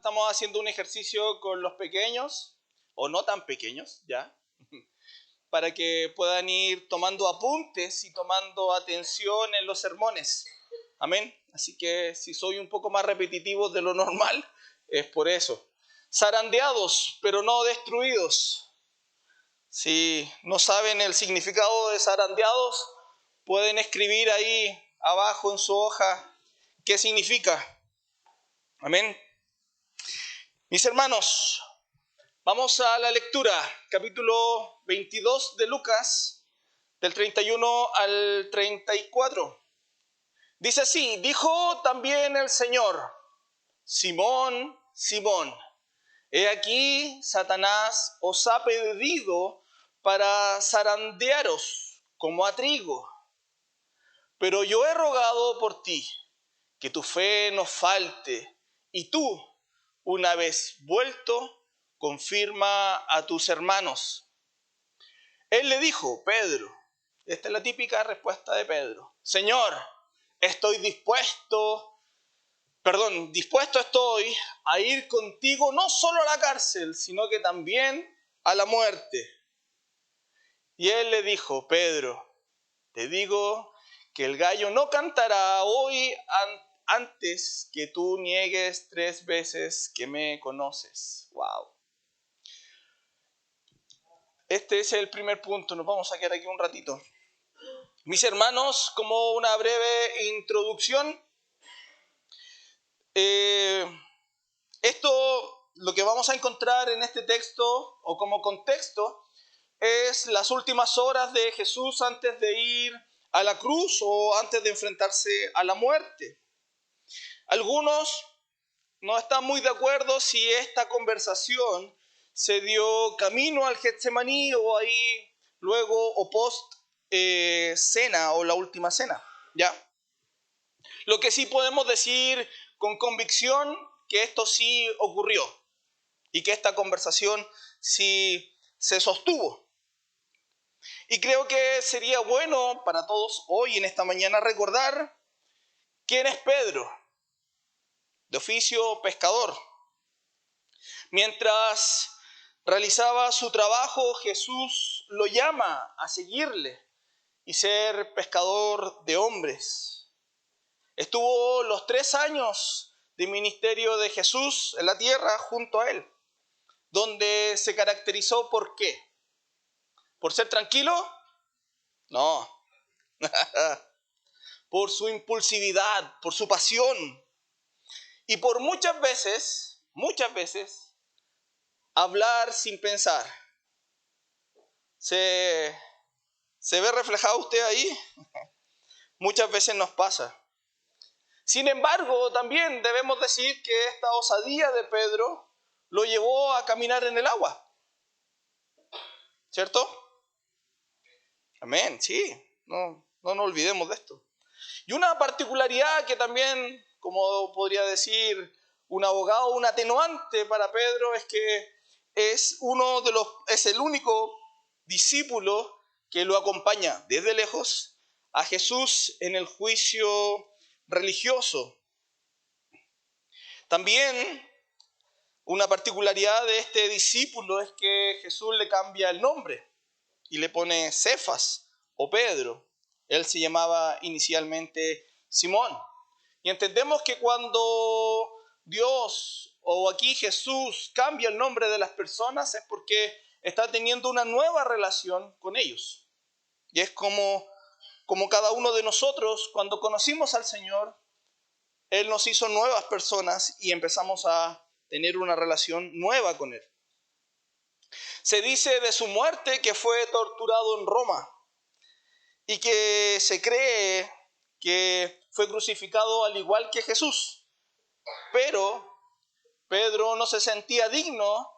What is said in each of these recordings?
estamos haciendo un ejercicio con los pequeños, o no tan pequeños, ya, para que puedan ir tomando apuntes y tomando atención en los sermones. Amén. Así que si soy un poco más repetitivo de lo normal, es por eso. Zarandeados, pero no destruidos. Si no saben el significado de zarandeados, pueden escribir ahí abajo en su hoja qué significa. Amén. Mis hermanos, vamos a la lectura, capítulo 22 de Lucas, del 31 al 34. Dice así: dijo también el Señor: Simón, Simón, he aquí Satanás os ha pedido para zarandearos como a trigo. Pero yo he rogado por ti, que tu fe no falte, y tú, una vez vuelto, confirma a tus hermanos. Él le dijo: Pedro, esta es la típica respuesta de Pedro: Señor, dispuesto estoy a ir contigo no solo a la cárcel, sino que también a la muerte. Y él le dijo: Pedro, te digo que el gallo no cantará hoy antes que tú niegues 3 veces que me conoces. Wow. Este es el primer punto, nos vamos a quedar aquí un ratito. Mis hermanos, como una breve introducción, lo que vamos a encontrar en este texto, o como contexto, es las últimas horas de Jesús antes de ir a la cruz o antes de enfrentarse a la muerte. Algunos no están muy de acuerdo si esta conversación se dio camino al Getsemaní o ahí luego o post cena o la última cena, ¿ya? Lo que sí podemos decir con convicción que esto sí ocurrió y que esta conversación sí se sostuvo. Y creo que sería bueno para todos hoy en esta mañana recordar quién es Pedro, de oficio pescador. Mientras realizaba su trabajo, Jesús lo llama a seguirle y ser pescador de hombres. Estuvo los 3 años de ministerio de Jesús en la tierra junto a él, donde se caracterizó ¿por qué? ¿Por ser tranquilo? No. Por su impulsividad, por su pasión y por muchas veces, hablar sin pensar. ¿Se ve reflejado usted ahí? Muchas veces nos pasa. Sin embargo, también debemos decir que esta osadía de Pedro lo llevó a caminar en el agua. ¿Cierto? Amén, sí. No nos olvidemos de esto. Y una particularidad que también, como podría decir un abogado, un atenuante para Pedro, es que es el único discípulo que lo acompaña desde lejos a Jesús en el juicio religioso. También una particularidad de este discípulo es que Jesús le cambia el nombre y le pone Cefas o Pedro. Él se llamaba inicialmente Simón. Y entendemos que cuando Dios o aquí Jesús cambia el nombre de las personas es porque está teniendo una nueva relación con ellos. Y es como cada uno de nosotros, cuando conocimos al Señor, Él nos hizo nuevas personas y empezamos a tener una relación nueva con Él. Se dice de su muerte que fue torturado en Roma y que se cree que fue crucificado al igual que Jesús. Pero Pedro no se sentía digno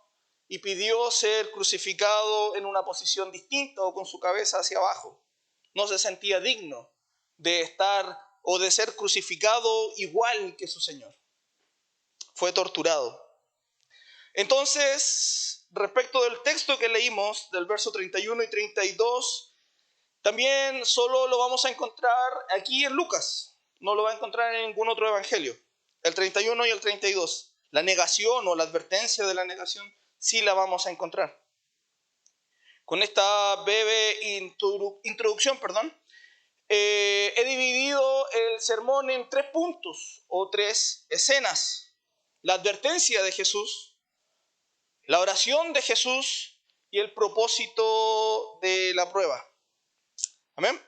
y pidió ser crucificado en una posición distinta o con su cabeza hacia abajo. No se sentía digno de estar o de ser crucificado igual que su Señor. Fue torturado. Entonces, respecto del texto que leímos, del verso 31 y 32, también solo lo vamos a encontrar aquí en Lucas. No lo va a encontrar en ningún otro evangelio. El 31 y el 32. La negación o la advertencia de la negación sí la vamos a encontrar. Con esta breve introducción, he dividido el sermón en 3 puntos o 3 escenas. La advertencia de Jesús, la oración de Jesús y el propósito de la prueba. Amén.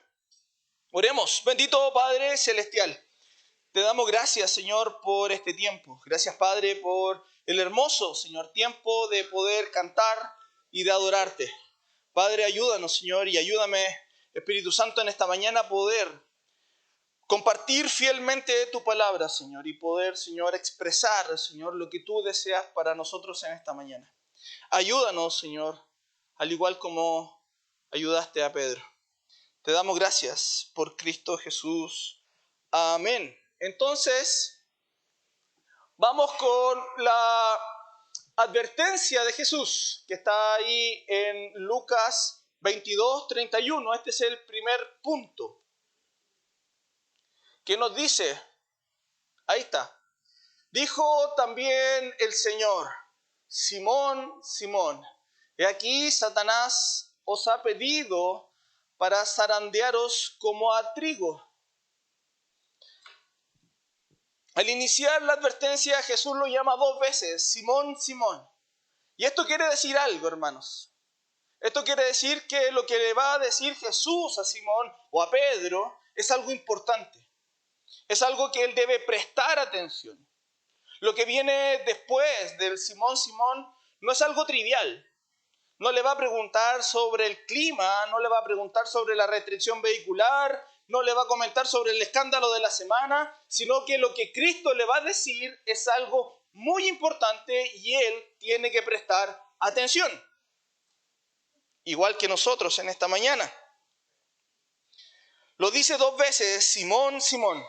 Oremos. Bendito Padre Celestial, te damos gracias, Señor, por este tiempo. Gracias, Padre, por el hermoso, Señor, tiempo de poder cantar y de adorarte. Padre, ayúdanos, Señor, y ayúdame, Espíritu Santo, en esta mañana a poder compartir fielmente tu palabra, Señor, y poder, Señor, expresar, Señor, lo que tú deseas para nosotros en esta mañana. Ayúdanos, Señor, al igual como ayudaste a Pedro. Te damos gracias por Cristo Jesús. Amén. Entonces, vamos con la advertencia de Jesús, que está ahí en Lucas 22:31. Este es el primer punto. ¿Qué nos dice? Ahí está. Dijo también el Señor: Simón, Simón, he aquí Satanás os ha pedido para zarandearos como a trigo. Al iniciar la advertencia, Jesús lo llama 2 veces, Simón, Simón. Y esto quiere decir algo, hermanos. Esto quiere decir que lo que le va a decir Jesús a Simón o a Pedro es algo importante. Es algo que él debe prestar atención. Lo que viene después del Simón, Simón no es algo trivial. No le va a preguntar sobre el clima, no le va a preguntar sobre la restricción vehicular, no le va a comentar sobre el escándalo de la semana, sino que lo que Cristo le va a decir es algo muy importante y él tiene que prestar atención. Igual que nosotros en esta mañana. Lo dice 2 veces, Simón, Simón.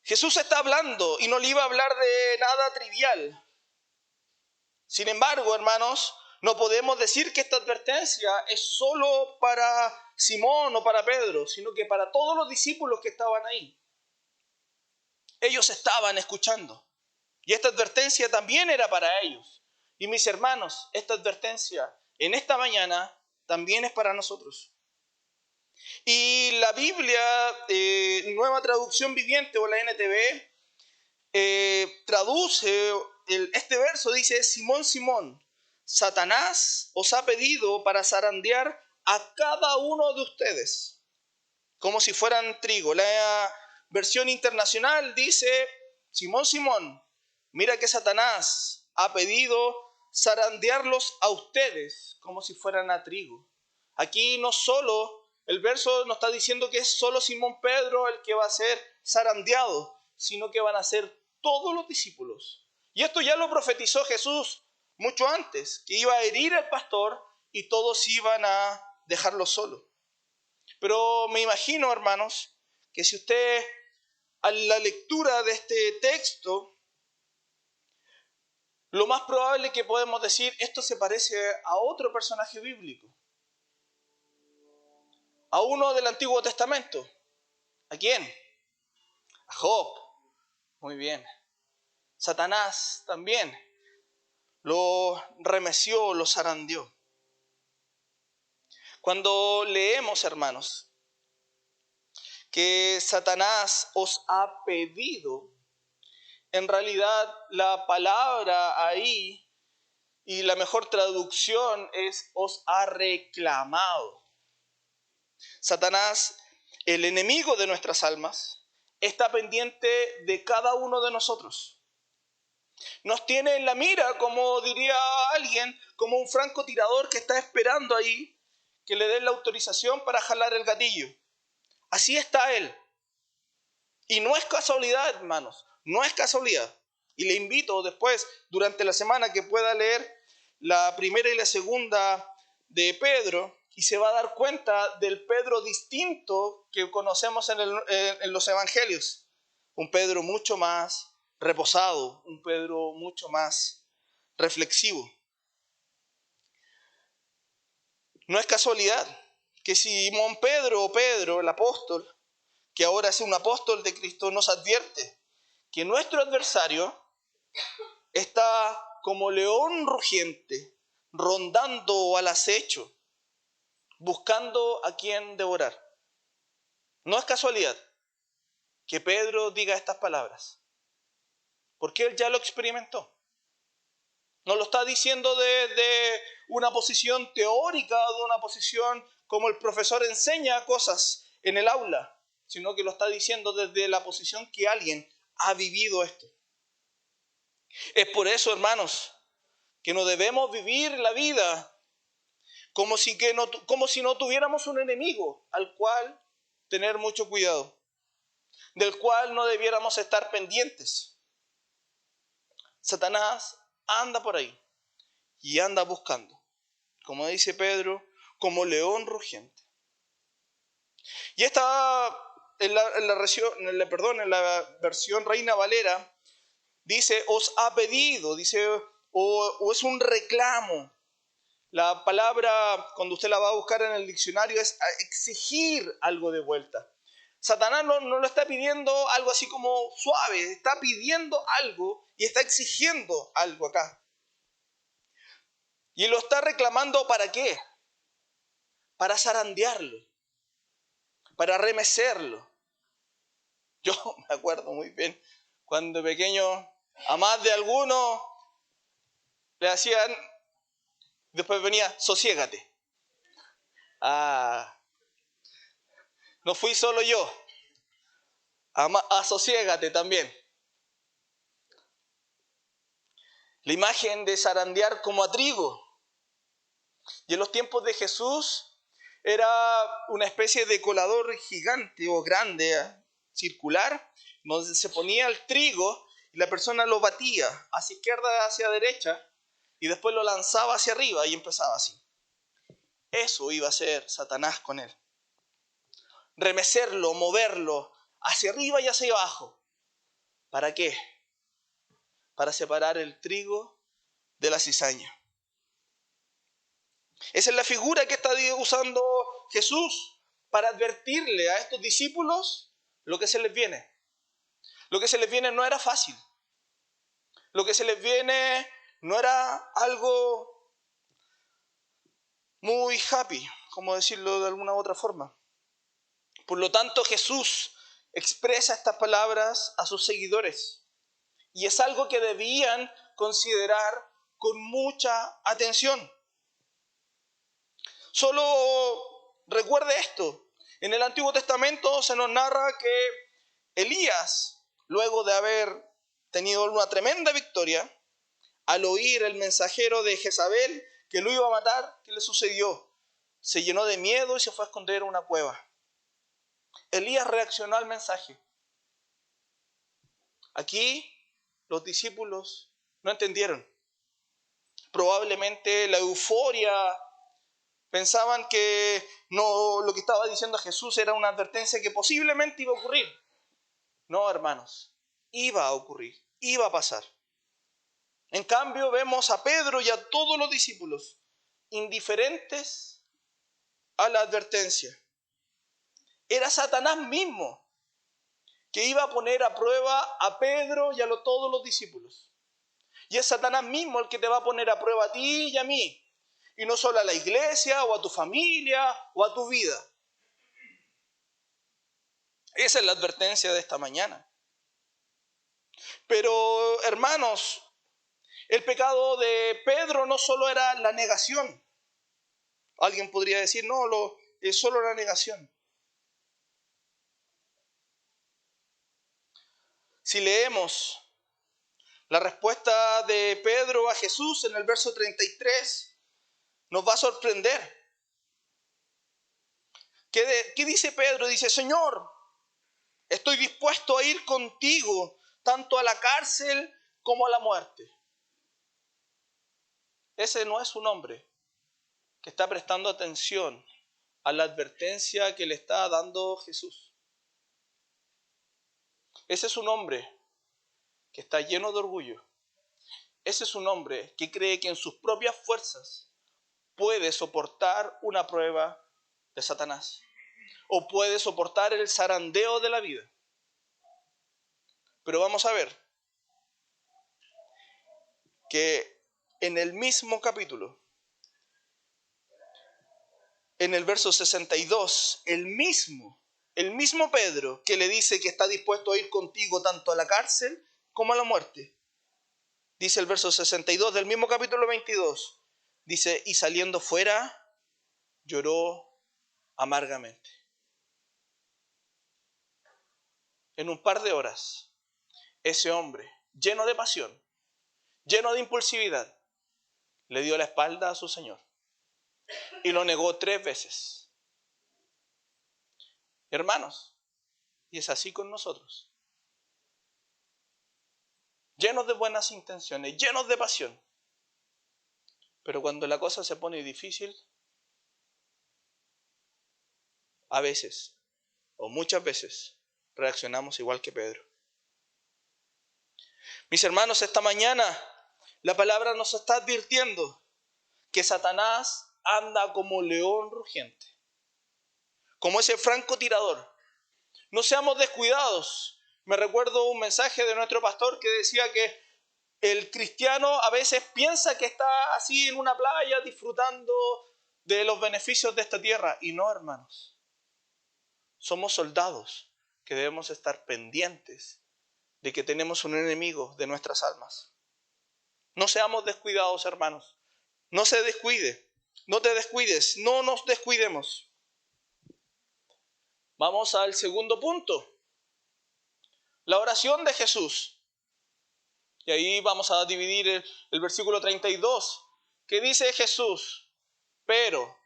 Jesús está hablando y no le iba a hablar de nada trivial. Sin embargo, hermanos, no podemos decir que esta advertencia es solo para Simón o para Pedro, sino que para todos los discípulos que estaban ahí. Ellos estaban escuchando. Y esta advertencia también era para ellos. Y mis hermanos, esta advertencia en esta mañana también es para nosotros. Y la Biblia, Nueva Traducción Viviente o la NTV, traduce este verso, dice: Simón, Simón, Satanás os ha pedido para zarandear a cada uno de ustedes, como si fueran trigo. La versión internacional dice: Simón, Simón, mira que Satanás ha pedido zarandearlos a ustedes, como si fueran a trigo. Aquí no solo, el verso nos está diciendo que es solo Simón Pedro el que va a ser zarandeado, sino que van a ser todos los discípulos. Y esto ya lo profetizó Jesús mucho antes, que iba a herir al pastor y todos iban a dejarlo solo. Pero me imagino, hermanos, que si usted a la lectura de este texto, lo más probable que podemos decir, esto se parece a otro personaje bíblico, a uno del Antiguo Testamento. ¿A quién? A Job. Muy bien. Satanás también lo remeció, lo zarandeó. Cuando leemos, hermanos, que Satanás os ha pedido, en realidad la palabra ahí y la mejor traducción es os ha reclamado. Satanás, el enemigo de nuestras almas, está pendiente de cada uno de nosotros. Nos tiene en la mira, como diría alguien, como un francotirador que está esperando ahí que le den la autorización para jalar el gatillo. Así está él. Y no es casualidad, hermanos, no es casualidad. Y le invito después, durante la semana, que pueda leer la primera y la segunda de Pedro y se va a dar cuenta del Pedro distinto que conocemos en los evangelios. Un Pedro mucho más reposado, un Pedro mucho más reflexivo. No es casualidad que Simón Pedro o Pedro, el apóstol, que ahora es un apóstol de Cristo, nos advierte que nuestro adversario está como león rugiente, rondando al acecho, buscando a quien devorar. No es casualidad que Pedro diga estas palabras, porque él ya lo experimentó. No lo está diciendo desde una posición teórica, de una posición como el profesor enseña cosas en el aula, sino que lo está diciendo desde la posición que alguien ha vivido esto. Es por eso, hermanos, que no debemos vivir la vida como si no tuviéramos un enemigo al cual tener mucho cuidado, del cual no debiéramos estar pendientes. Satanás anda por ahí y anda buscando, como dice Pedro, como león rugiente. Y esta, en la versión Reina Valera, dice, os ha pedido, dice, o es un reclamo. La palabra, cuando usted la va a buscar en el diccionario, es exigir algo de vuelta. Satanás no lo está pidiendo algo así como suave, está pidiendo algo y está exigiendo algo acá. Y lo está reclamando ¿para qué? Para zarandearlo, para remecerlo. Yo me acuerdo muy bien, cuando pequeño, a más de alguno le hacían, después venía, sosiégate. Ah, no fui solo yo, sosiégate también. La imagen de zarandear como a trigo. Y en los tiempos de Jesús era una especie de colador gigante o grande, circular, donde se ponía el trigo y la persona lo batía hacia izquierda, hacia derecha, y después lo lanzaba hacia arriba y empezaba así. Eso iba a hacer Satanás con él. Remecerlo, moverlo hacia arriba y hacia abajo. ¿Para qué? Para separar el trigo de la cizaña. Esa es la figura que está usando Jesús para advertirle a estos discípulos lo que se les viene. Lo que se les viene no era fácil. Lo que se les viene no era algo muy happy, como decirlo de alguna u otra forma. Por lo tanto, Jesús expresa estas palabras a sus seguidores. Y es algo que debían considerar con mucha atención. Solo recuerde esto. En el Antiguo Testamento se nos narra que Elías, luego de haber tenido una tremenda victoria, al oír el mensajero de Jezabel que lo iba a matar, ¿qué le sucedió? Se llenó de miedo y se fue a esconder en una cueva. Elías reaccionó al mensaje. Aquí los discípulos no entendieron. Probablemente la euforia, pensaban que no, lo que estaba diciendo Jesús era una advertencia que posiblemente iba a ocurrir. No, hermanos, iba a ocurrir, iba a pasar. En cambio, vemos a Pedro y a todos los discípulos indiferentes a la advertencia. Era Satanás mismo que iba a poner a prueba a Pedro y a todos los discípulos. Y es Satanás mismo el que te va a poner a prueba a ti y a mí. Y no solo a la iglesia o a tu familia o a tu vida. Esa es la advertencia de esta mañana. Pero, hermanos, el pecado de Pedro no solo era la negación. Alguien podría decir, no, es solo la negación. Si leemos la respuesta de Pedro a Jesús en el verso 33, nos va a sorprender. ¿Qué dice Pedro? Dice, Señor, estoy dispuesto a ir contigo tanto a la cárcel como a la muerte. Ese no es un hombre que está prestando atención a la advertencia que le está dando Jesús. Ese es un hombre que está lleno de orgullo. Ese es un hombre que cree que en sus propias fuerzas puede soportar una prueba de Satanás o puede soportar el zarandeo de la vida. Pero vamos a ver que en el mismo capítulo, en el verso 62, el mismo Pedro que le dice que está dispuesto a ir contigo tanto a la cárcel como a la muerte. Dice el verso 62 del mismo capítulo 22. Dice, y saliendo fuera, lloró amargamente. En un par de horas, ese hombre, lleno de pasión, lleno de impulsividad, le dio la espalda a su Señor y lo negó 3 veces. Hermanos, y es así con nosotros. Llenos de buenas intenciones, llenos de pasión. Pero cuando la cosa se pone difícil, a veces, o muchas veces, reaccionamos igual que Pedro. Mis hermanos, esta mañana la palabra nos está advirtiendo que Satanás anda como león rugiente, como ese francotirador. No seamos descuidados. Me recuerdo un mensaje de nuestro pastor que decía que el cristiano a veces piensa que está así en una playa disfrutando de los beneficios de esta tierra. Y no, hermanos. Somos soldados que debemos estar pendientes de que tenemos un enemigo de nuestras almas. No seamos descuidados, hermanos. No se descuide. No te descuides. No nos descuidemos. Vamos al segundo punto. La oración de Jesús. Y ahí vamos a dividir el versículo 32, que dice Jesús, pero,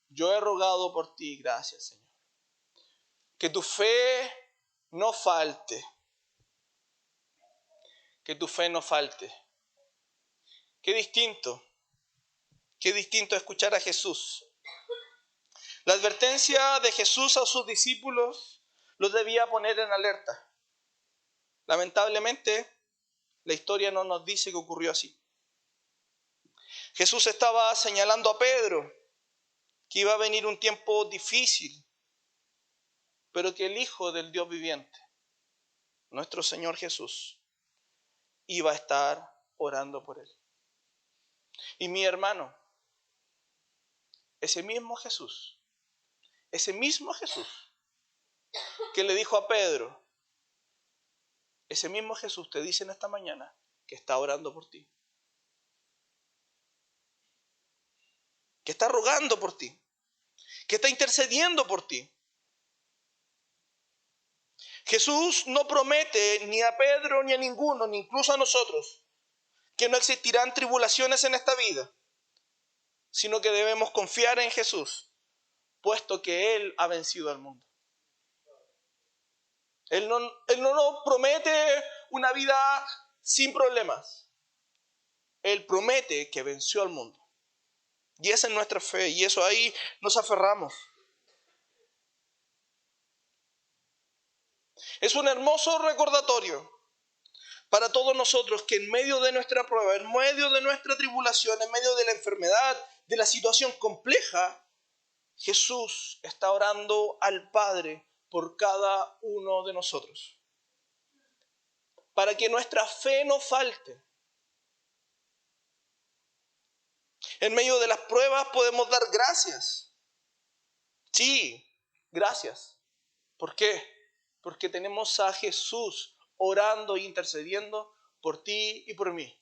yo he rogado por ti, gracias Señor, que tu fe no falte, que tu fe no falte. Qué distinto escuchar a Jesús. La advertencia de Jesús a sus discípulos los debía poner en alerta. Lamentablemente, la historia no nos dice que ocurrió así. Jesús estaba señalando a Pedro que iba a venir un tiempo difícil, pero que el Hijo del Dios viviente, nuestro Señor Jesús, iba a estar orando por él. Y mi hermano, ese mismo Jesús que le dijo a Pedro, ese mismo Jesús te dice en esta mañana que está orando por ti, que está rogando por ti, que está intercediendo por ti. Jesús no promete ni a Pedro ni a ninguno, ni incluso a nosotros, que no existirán tribulaciones en esta vida, sino que debemos confiar en Jesús, puesto que Él ha vencido al mundo. Él no nos promete una vida sin problemas. Él promete que venció al mundo. Y esa es nuestra fe, y eso ahí nos aferramos. Es un hermoso recordatorio para todos nosotros que en medio de nuestra prueba, en medio de nuestra tribulación, en medio de la enfermedad, de la situación compleja, Jesús está orando al Padre por cada uno de nosotros. Para que nuestra fe no falte. En medio de las pruebas podemos dar gracias. Sí, gracias. ¿Por qué? Porque tenemos a Jesús orando e intercediendo por ti y por mí.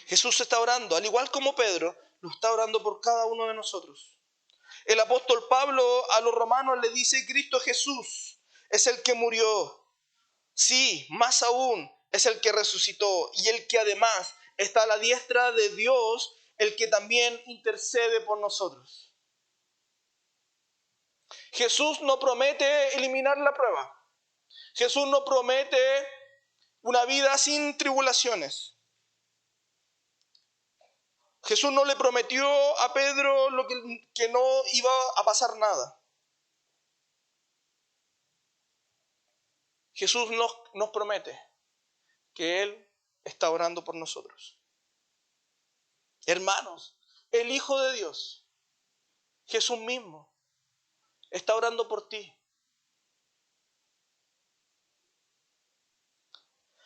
Jesús está orando, al igual como Pedro, lo está orando por cada uno de nosotros. El apóstol Pablo a los romanos le dice, Cristo Jesús es el que murió. Sí, más aún, es el que resucitó y el que además está a la diestra de Dios, el que también intercede por nosotros. Jesús no promete eliminar la prueba. Jesús no promete una vida sin tribulaciones. Jesús no le prometió a Pedro que no iba a pasar nada. Jesús nos promete que Él está orando por nosotros. Hermanos, el Hijo de Dios, Jesús mismo, está orando por ti.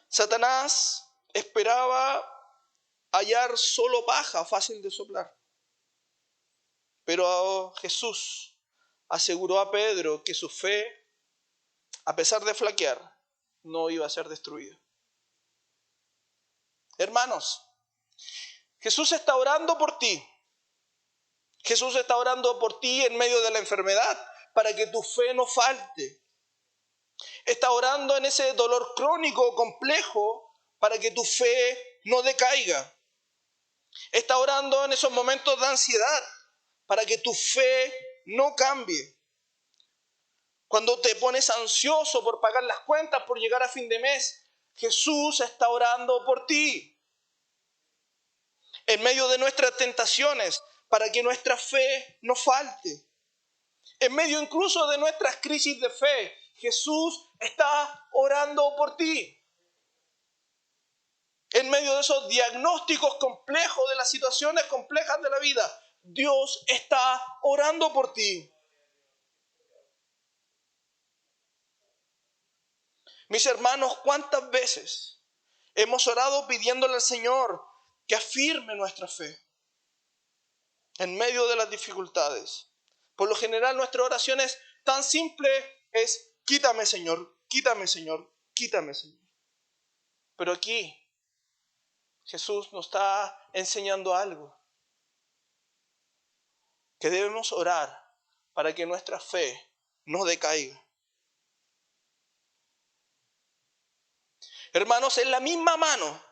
Satanás esperaba hallar solo paja fácil de soplar. Pero Jesús aseguró a Pedro que su fe, a pesar de flaquear, no iba a ser destruida. Hermanos, Jesús está orando por ti. Jesús está orando por ti en medio de la enfermedad para que tu fe no falte. Está orando en ese dolor crónico complejo para que tu fe no decaiga. Está orando en esos momentos de ansiedad para que tu fe no cambie. Cuando te pones ansioso por pagar las cuentas, por llegar a fin de mes, Jesús está orando por ti. En medio de nuestras tentaciones, para que nuestra fe no falte. En medio incluso de nuestras crisis de fe, Jesús está orando por ti. En medio de esos diagnósticos complejos, de las situaciones complejas de la vida, Dios está orando por ti. Mis hermanos, ¿cuántas veces hemos orado pidiéndole al Señor que afirme nuestra fe en medio de las dificultades? Por lo general nuestra oración es tan simple, es quítame Señor, quítame Señor, quítame Señor. Pero aquí Jesús nos está enseñando algo, que debemos orar para que nuestra fe no decaiga. Hermanos, en la misma mano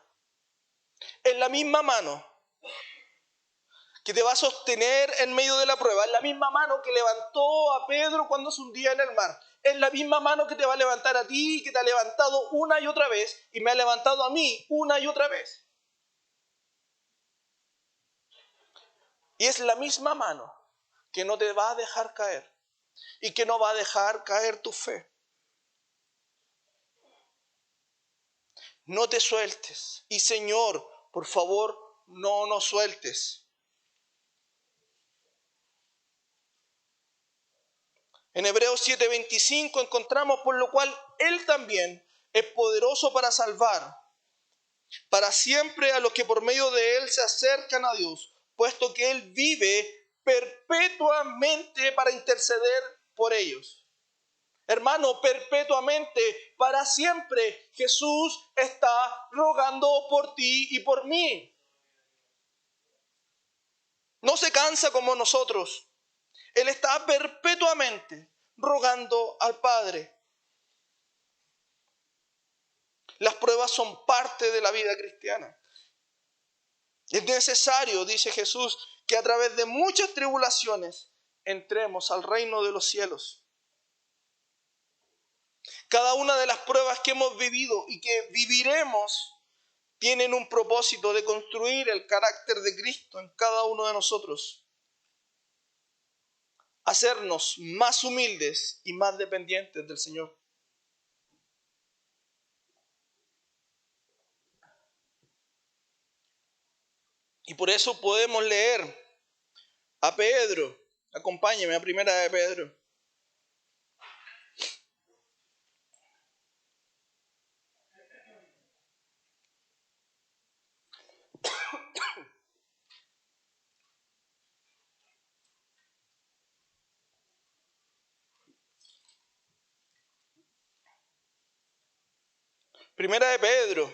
que te va a sostener en medio de la prueba, en la misma mano que levantó a Pedro cuando se hundía en el mar, es la misma mano que te va a levantar a ti, que te ha levantado una y otra vez, y me ha levantado a mí una y otra vez. Y es la misma mano que no te va a dejar caer y que no va a dejar caer tu fe. No te sueltes. Y Señor, por favor, no nos sueltes. En Hebreos 7:25 encontramos por lo cual Él también es poderoso para salvar para siempre a los que por medio de Él se acercan a Dios, puesto que Él vive perpetuamente para interceder por ellos. Hermano, perpetuamente, para siempre, Jesús está rogando por ti y por mí. No se cansa como nosotros. Él está perpetuamente rogando al Padre. Las pruebas son parte de la vida cristiana. Es necesario, dice Jesús, que a través de muchas tribulaciones entremos al reino de los cielos. Cada una de las pruebas que hemos vivido y que viviremos tienen un propósito de construir el carácter de Cristo en cada uno de nosotros. Hacernos más humildes y más dependientes del Señor. Y por eso podemos leer a Pedro. Acompáñeme a Primera de Pedro. Primera de Pedro,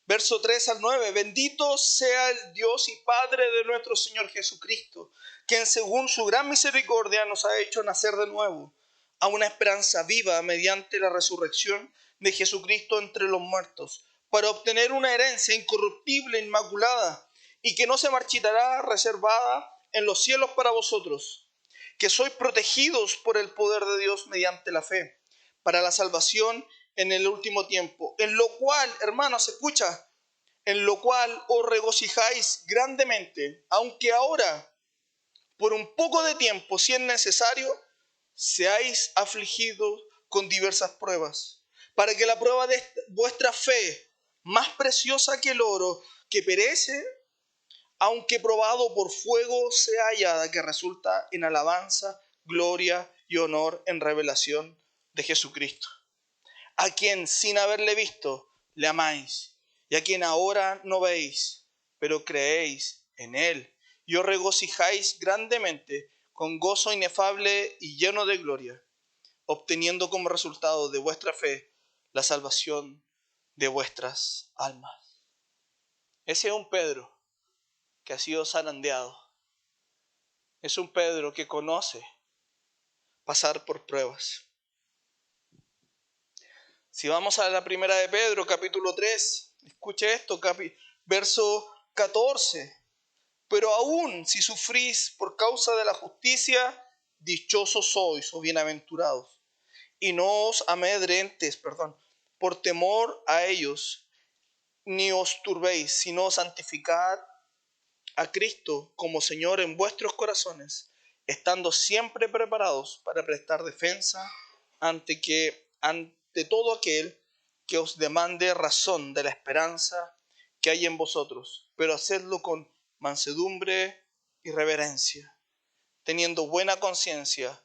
verso 3 al 9. Bendito sea el Dios y Padre de nuestro Señor Jesucristo, quien según su gran misericordia nos ha hecho nacer de nuevo a una esperanza viva mediante la resurrección de Jesucristo entre los muertos, para obtener una herencia incorruptible, inmaculada, y que no se marchitará, reservada en los cielos para vosotros, que sois protegidos por el poder de Dios mediante la fe, para la salvación en el último tiempo, en lo cual, hermanos, escucha, en lo cual os regocijáis grandemente, aunque ahora, por un poco de tiempo, si es necesario, seáis afligidos con diversas pruebas, para que la prueba de vuestra fe, más preciosa que el oro, que perece, aunque probado por fuego, sea hallada, que resulta en alabanza, gloria y honor en revelación de Jesucristo, a quien sin haberle visto le amáis, y a quien ahora no veis, pero creéis en él, y os regocijáis grandemente con gozo inefable y lleno de gloria, obteniendo como resultado de vuestra fe la salvación de vuestras almas. Ese es un Pedro que ha sido zarandeado. Es un Pedro que conoce pasar por pruebas. Si vamos a la primera de Pedro, capítulo 3, escuche esto, verso 14. Pero aún si sufrís por causa de la justicia, dichosos sois o bienaventurados. Y no os amedrentes, por temor a ellos, ni os turbéis, sino santificad a Cristo como Señor en vuestros corazones, estando siempre preparados para prestar defensa ante todo aquel que os demande razón de la esperanza que hay en vosotros, pero hacedlo con mansedumbre y reverencia, teniendo buena conciencia,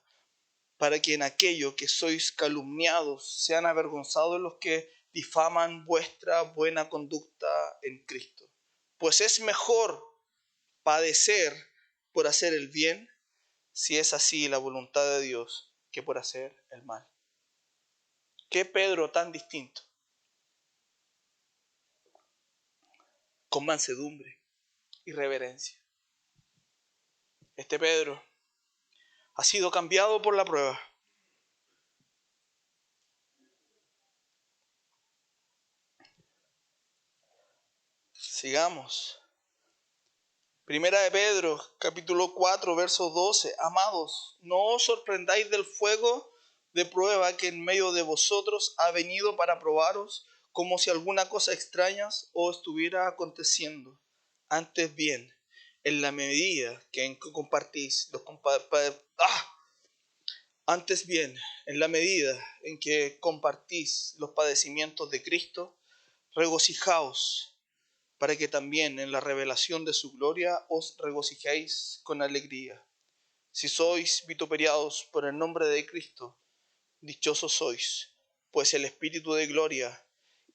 para que en aquello que sois calumniados sean avergonzados los que difaman vuestra buena conducta en Cristo. Pues es mejor padecer por hacer el bien, si es así la voluntad de Dios, que por hacer el mal. ¿Qué Pedro tan distinto? Con mansedumbre y reverencia. Este Pedro ha sido cambiado por la prueba. Sigamos. Primera de Pedro, capítulo 4, verso 12. Amados, no os sorprendáis del fuego de prueba que en medio de vosotros ha venido para probaros, como si alguna cosa extraña os estuviera aconteciendo. Antes bien, en la medida que compartís Antes bien, en la medida en que compartís los padecimientos de Cristo, regocijaos, para que también en la revelación de su gloria os regocijéis con alegría. Si sois vituperados por el nombre de Cristo, dichosos sois, pues el Espíritu de gloria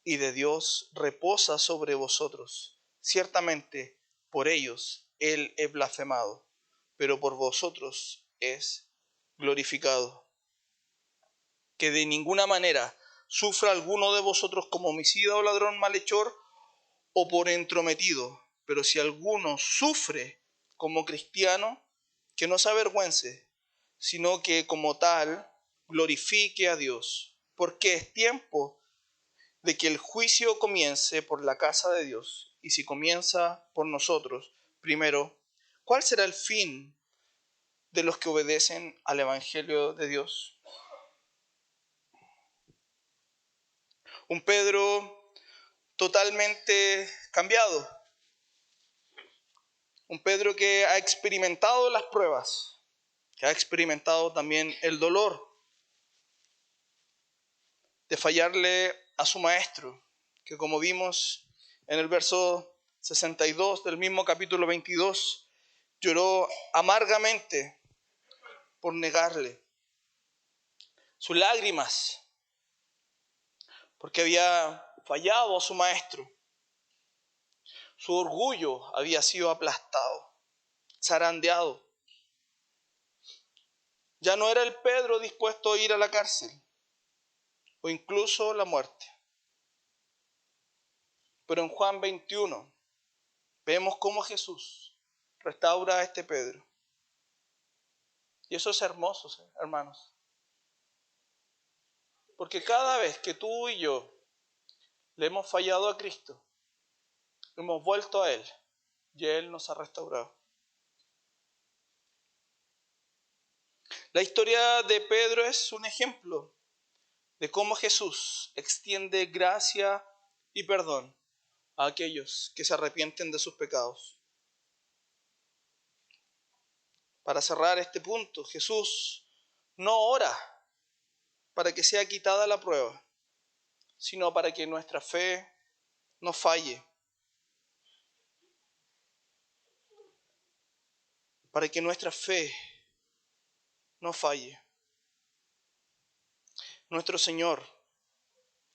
y de Dios reposa sobre vosotros. Ciertamente, por ellos Él es blasfemado, pero por vosotros es glorificado. Que de ninguna manera sufra alguno de vosotros como homicida o ladrón malhechor, o por entrometido, pero si alguno sufre como cristiano, que no se avergüence, sino que como tal glorifique a Dios, porque es tiempo de que el juicio comience por la casa de Dios, y si comienza por nosotros, primero, ¿cuál será el fin de los que obedecen al Evangelio de Dios? Un Pedro totalmente cambiado. Un Pedro que ha experimentado las pruebas, que ha experimentado también el dolor de fallarle a su maestro, que como vimos en el verso 62 del mismo capítulo 22, lloró amargamente por negarle. Sus lágrimas, porque había fallado a su maestro. Su orgullo había sido aplastado, zarandeado. Ya no era el Pedro dispuesto a ir a la cárcel o incluso la muerte. Pero en Juan 21 vemos cómo Jesús restaura a este Pedro. Y eso es hermoso, hermanos. Porque cada vez que tú y yo le hemos fallado a Cristo, hemos vuelto a Él y Él nos ha restaurado. La historia de Pedro es un ejemplo de cómo Jesús extiende gracia y perdón a aquellos que se arrepienten de sus pecados. Para cerrar este punto, Jesús no ora para que sea quitada la prueba, sino para que nuestra fe no falle, para que nuestra fe no falle. Nuestro Señor,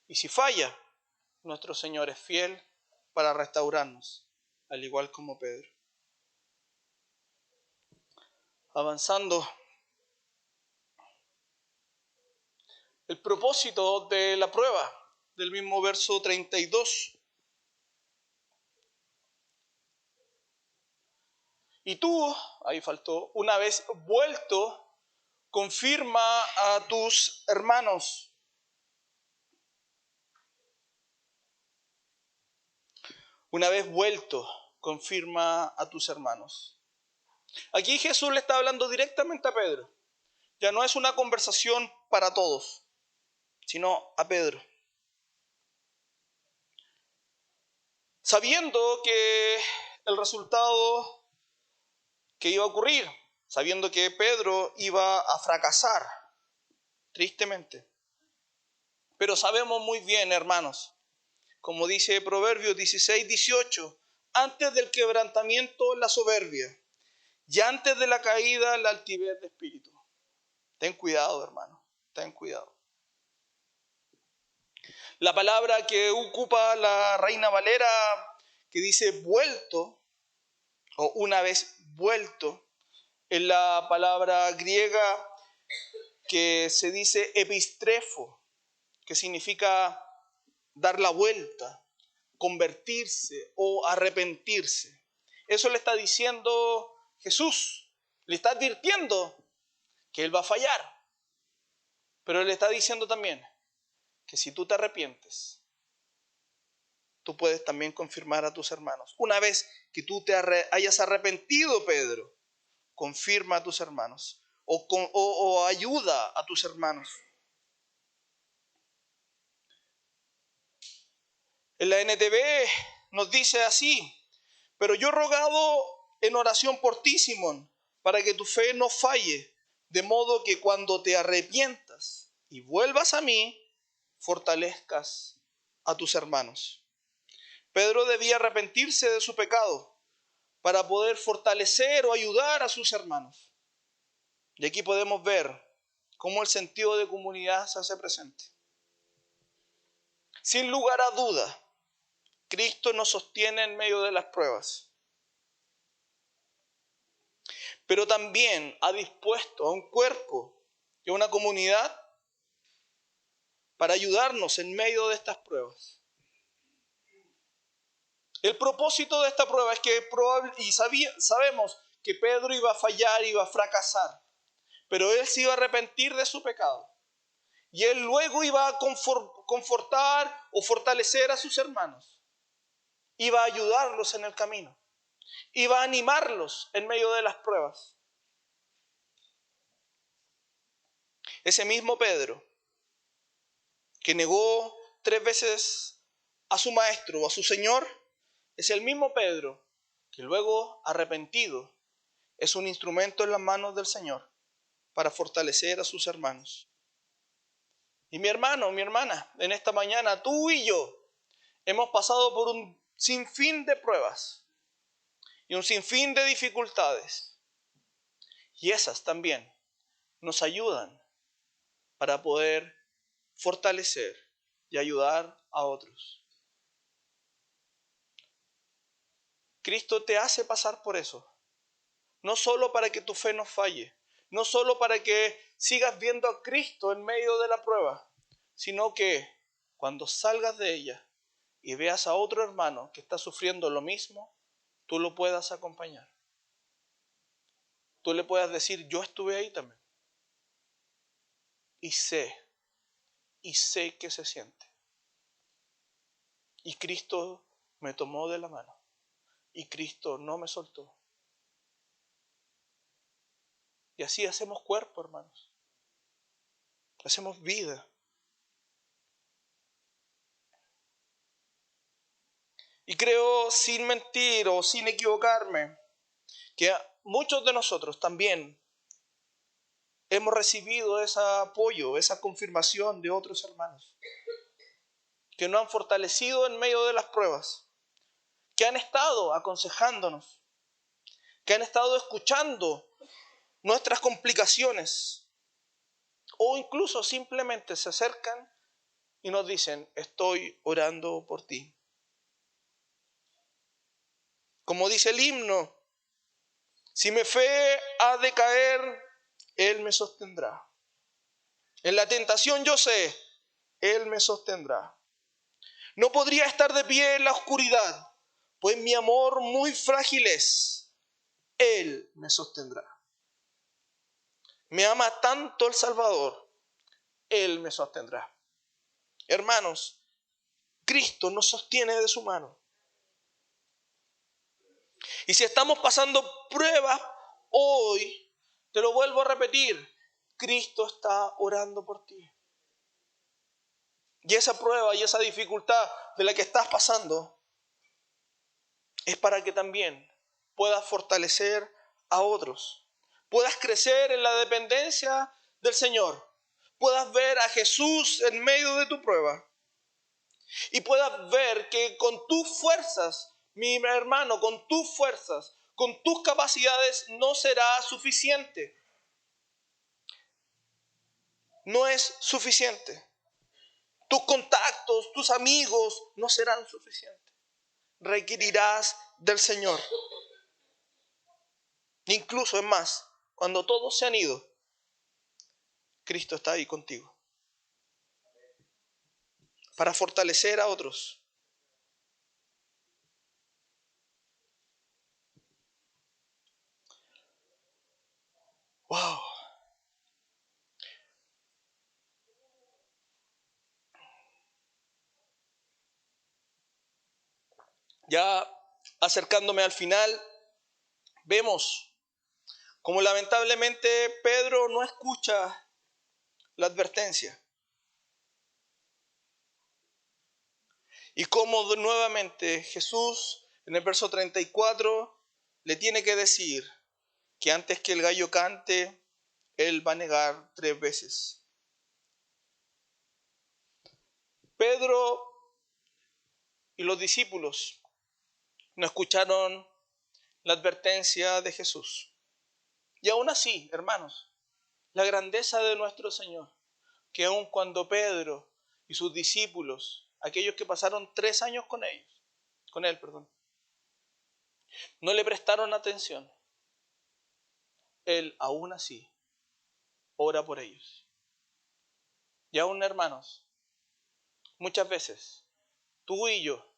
y si falla, nuestro Señor es fiel para restaurarnos, al igual como Pedro. Avanzando, el propósito de la prueba, del mismo verso 32. Y tú, ahí faltó, una vez vuelto, confirma a tus hermanos. Una vez vuelto, confirma a tus hermanos. Aquí Jesús le está hablando directamente a Pedro. Ya no es una conversación para todos, sino a Pedro. Sabiendo que el resultado que iba a ocurrir, sabiendo que Pedro iba a fracasar, tristemente. Pero sabemos muy bien, hermanos, como dice Proverbios 16:18, antes del quebrantamiento la soberbia, y antes de la caída la altivez de espíritu. Ten cuidado, hermano, ten cuidado. La palabra que ocupa la Reina Valera, que dice vuelto, o una vez vuelto, es la palabra griega que se dice epistrefo, que significa dar la vuelta, convertirse o arrepentirse. Eso le está diciendo Jesús, le está advirtiendo que él va a fallar, pero él le está diciendo también que si tú te arrepientes, tú puedes también confirmar a tus hermanos. Una vez que tú te hayas arrepentido, Pedro, confirma a tus hermanos o ayuda a tus hermanos. En la NTV nos dice así: pero yo he rogado en oración por ti, Simón, para que tu fe no falle, de modo que cuando te arrepientas y vuelvas a mí, fortalezcas a tus hermanos. Pedro debía arrepentirse de su pecado para poder fortalecer o ayudar a sus hermanos. Y aquí podemos ver cómo el sentido de comunidad se hace presente. Sin lugar a duda, Cristo nos sostiene en medio de las pruebas, pero también ha dispuesto a un cuerpo y a una comunidad para ayudarnos en medio de estas pruebas. El propósito de esta prueba es que sabemos que Pedro iba a fallar, iba a fracasar, pero él se iba a arrepentir de su pecado. Y él luego iba a confortar o fortalecer a sus hermanos. Iba a ayudarlos en el camino. Iba a animarlos en medio de las pruebas. Ese mismo Pedro, que negó 3 veces a su maestro o a su Señor, es el mismo Pedro que luego, arrepentido, es un instrumento en las manos del Señor para fortalecer a sus hermanos. Y mi hermano, mi hermana, en esta mañana, tú y yo hemos pasado por un sinfín de pruebas y un sinfín de dificultades. Y esas también nos ayudan para poder fortalecer y ayudar a otros. Cristo te hace pasar por eso. No solo para que tu fe no falle, no solo para que sigas viendo a Cristo en medio de la prueba, sino que cuando salgas de ella y veas a otro hermano que está sufriendo lo mismo, tú lo puedas acompañar. Tú le puedas decir, yo estuve ahí también. Y sé que se siente. Y Cristo me tomó de la mano. Y Cristo no me soltó. Y así hacemos cuerpo, hermanos. Hacemos vida. Y creo, sin mentir o sin equivocarme, que muchos de nosotros también hemos recibido ese apoyo, esa confirmación de otros hermanos que nos han fortalecido en medio de las pruebas, que han estado aconsejándonos, que han estado escuchando nuestras complicaciones, o incluso simplemente se acercan y nos dicen, estoy orando por ti. Como dice el himno, si mi fe ha de caer, Él me sostendrá. En la tentación yo sé, Él me sostendrá. No podría estar de pie en la oscuridad, pues mi amor muy frágil es. Él me sostendrá. Me ama tanto el Salvador, Él me sostendrá. Hermanos, Cristo nos sostiene de su mano. Y si estamos pasando pruebas hoy, te lo vuelvo a repetir, Cristo está orando por ti. Y esa prueba y esa dificultad de la que estás pasando es para que también puedas fortalecer a otros. Puedas crecer en la dependencia del Señor. Puedas ver a Jesús en medio de tu prueba. Y puedas ver que con tus fuerzas, mi hermano, con tus fuerzas, con tus capacidades no será suficiente. No es suficiente. Tus contactos, tus amigos no serán suficientes. Requerirás del Señor. Incluso es más, cuando todos se han ido, Cristo está ahí contigo. Para fortalecer a otros. ¡Wow! Ya acercándome al final, vemos como lamentablemente Pedro no escucha la advertencia. Y como nuevamente Jesús en el verso 34 le tiene que decir que antes que el gallo cante, él va a negar 3 veces. Pedro y los discípulos no escucharon la advertencia de Jesús. Y aún así, hermanos, la grandeza de nuestro Señor, que aun cuando Pedro y sus discípulos, aquellos que pasaron 3 años con él, no le prestaron atención, Él aún así ora por ellos. Y aún, hermanos, muchas veces tú y yo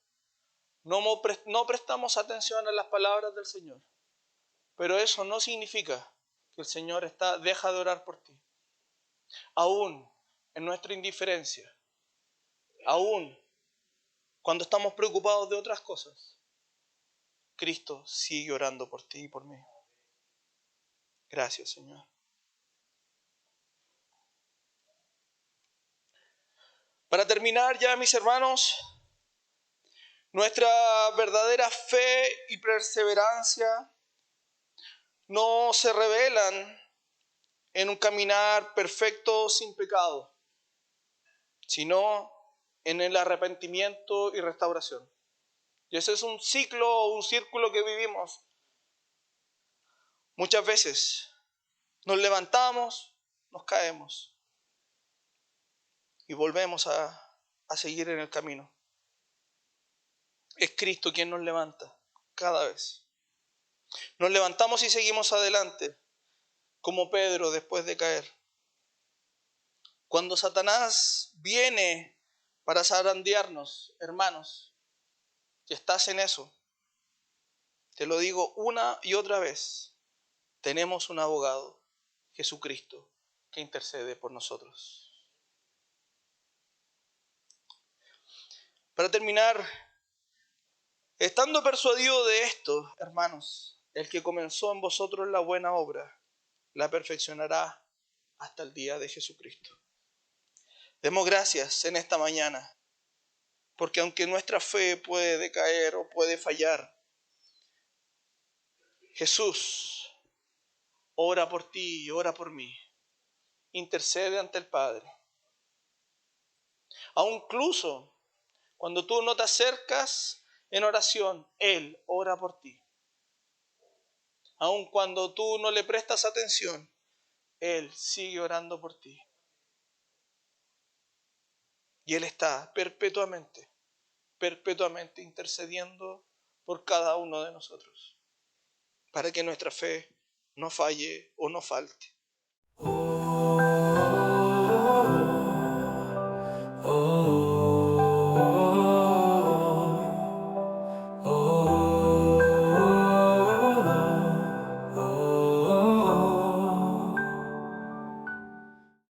no prestamos atención a las palabras del Señor, pero eso no significa que el Señor deja de orar por ti. Aún en nuestra indiferencia, aún cuando estamos preocupados de otras cosas, Cristo sigue orando por ti y por mí. Gracias, Señor. Para terminar ya, mis hermanos, nuestra verdadera fe y perseverancia no se revelan en un caminar perfecto sin pecado, sino en el arrepentimiento y restauración. Y ese es un ciclo, un círculo que vivimos. Muchas veces nos levantamos, nos caemos y volvemos a seguir en el camino. Es Cristo quien nos levanta cada vez. Nos levantamos y seguimos adelante, como Pedro después de caer. Cuando Satanás viene para zarandearnos, hermanos, si estás en eso, te lo digo una y otra vez, tenemos un abogado, Jesucristo, que intercede por nosotros. Para terminar, estando persuadido de esto, hermanos, el que comenzó en vosotros la buena obra, la perfeccionará hasta el día de Jesucristo. Demos gracias en esta mañana, porque aunque nuestra fe puede decaer o puede fallar, Jesús ora por ti y ora por mí. Intercede ante el Padre. Aun incluso cuando tú no te acercas en oración, Él ora por ti. Aun cuando tú no le prestas atención, Él sigue orando por ti. Y Él está perpetuamente intercediendo por cada uno de nosotros, para que nuestra fe no falle o no falte.